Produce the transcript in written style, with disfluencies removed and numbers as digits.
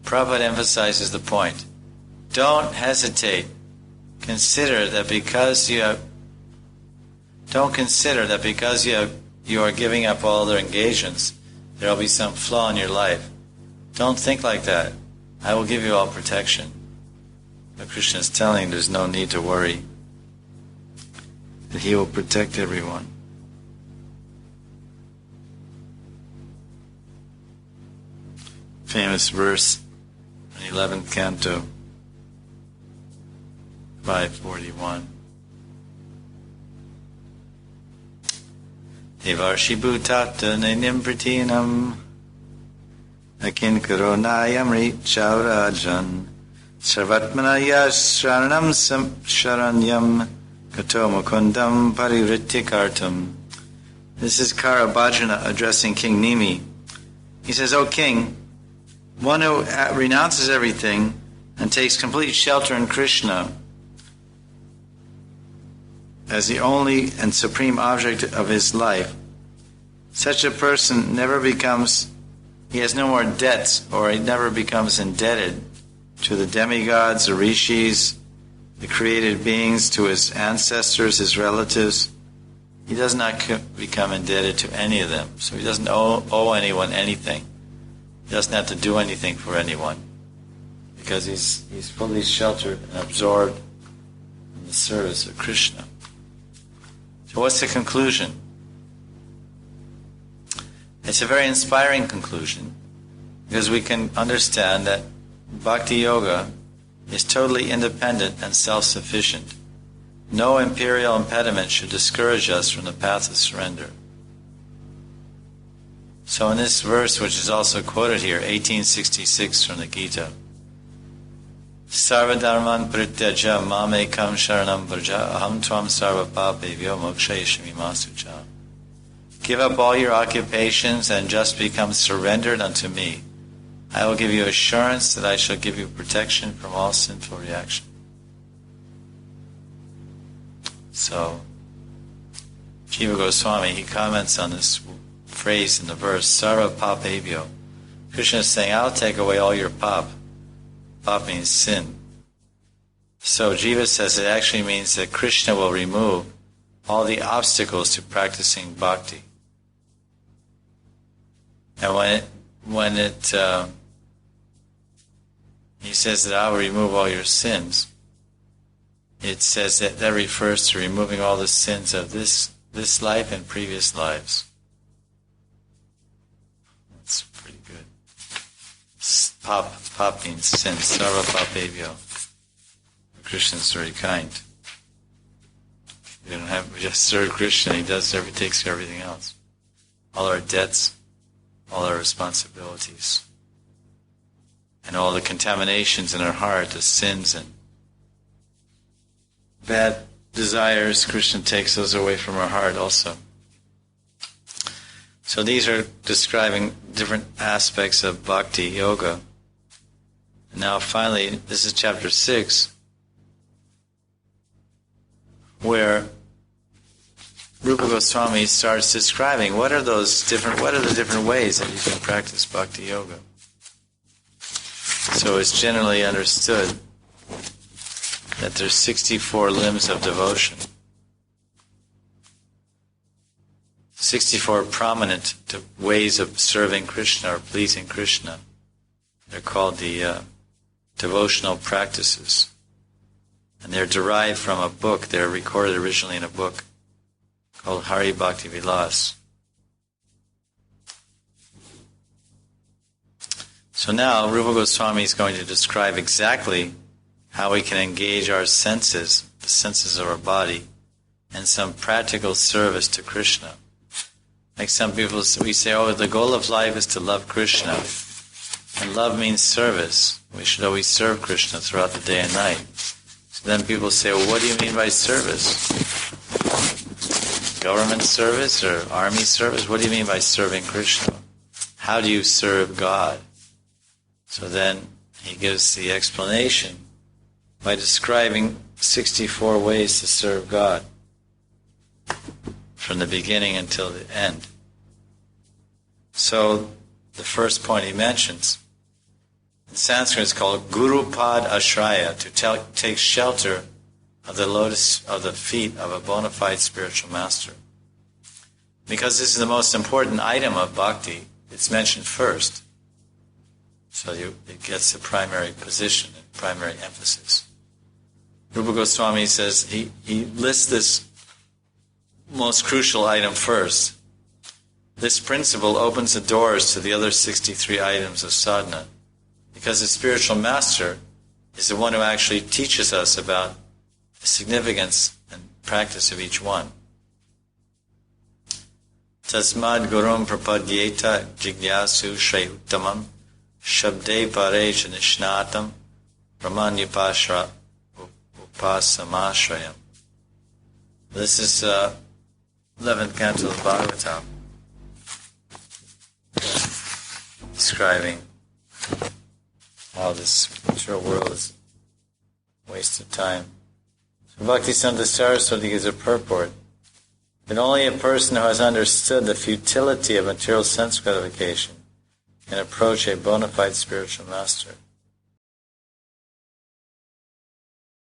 Prabhupada emphasizes the point. Don't hesitate. Consider that because you are giving up all other engagements, there will be some flaw in your life. Don't think like that. I will give you all protection. But Krishna is telling there's no need to worry, that he will protect everyone. Famous verse in the 11th canto, 541. Devarshi bhutata nenyam pratinam akin karonayam richaurajan sarvatmanaya sharanam sharanyam kato mukundam pariritikartam. This is Karabhajana addressing King Nimi. He says, O king, one who renounces everything and takes complete shelter in Krishna as the only and supreme object of his life, such a person he has no more debts, or he never becomes indebted to the demigods, the rishis, the created beings, to his ancestors, his relatives. He does not become indebted to any of them, so he doesn't owe anyone anything. He doesn't have to do anything for anyone, because he's fully sheltered and absorbed in the service of Krishna. So what's the conclusion? It's a very inspiring conclusion, because we can understand that Bhakti Yoga is totally independent and self-sufficient. No imperial impediment should discourage us from the path of surrender. So in this verse, which is also quoted here, 1866 from the Gita, Sarva dharman prityaja mamekam sharanam vraja aham tvam sarva papevyo mokshayishami masucha. Give up all your occupations and just become surrendered unto me. I will give you assurance that I shall give you protection from all sinful reaction. So, Jiva Goswami, he comments on this phrase in the verse, Sarva papebhyo. Krishna is saying, I'll take away all your pap. Pap means sin. So Jiva says it actually means that Krishna will remove all the obstacles to practicing bhakti. And he says that I will remove all your sins, it says that refers to removing all the sins of this life and previous lives. That's pretty good. Pap means sin. Sarva papebhyo. Krishna is very kind. We just serve Krishna. He takes care of everything else. All our debts, all our responsibilities, and all the contaminations in our heart, the sins and bad desires, Krishna takes those away from our heart also. So these are describing different aspects of Bhakti Yoga. And now finally, this is chapter 6, where Rupa Goswami starts describing what are the different ways that you can practice Bhakti Yoga. So it's generally understood that there's 64 limbs of devotion. 64 prominent ways of serving Krishna or pleasing Krishna. They're called the devotional practices. And they're derived from a book. They're recorded originally in a book called Hari Bhakti Vilas. So now Rupa Goswami is going to describe exactly how we can engage our senses, the senses of our body, in some practical service to Krishna. Like some people, we say, the goal of life is to love Krishna. And love means service. We should always serve Krishna throughout the day and night. So then people say, well, what do you mean by service? Government service or army service? What do you mean by serving Krishna? How do you serve God? So then he gives the explanation by describing 64 ways to serve God from the beginning until the end. So the first point he mentions In Sanskrit it's called Guru Pad Ashraya, to take shelter of the lotus of the feet of a bona fide spiritual master. Because this is the most important item of bhakti, it's mentioned first. So it gets the primary position and primary emphasis. Rupa Goswami says he lists this most crucial item first. This principle opens the doors to the other 63 items of sadhana, because the spiritual master is the one who actually teaches us about the significance and practice of each one. Tasmad gurum prapadyeta jigyasu shrey uttamam shabde pareja nishnatam brahmanyupashra upasamashrayam. This is 11th canto of Bhagavatam, describing how this material world is a waste of time. So Bhaktisiddhanta Saraswati gives a purport that only a person who has understood the futility of material sense gratification can approach a bona fide spiritual master.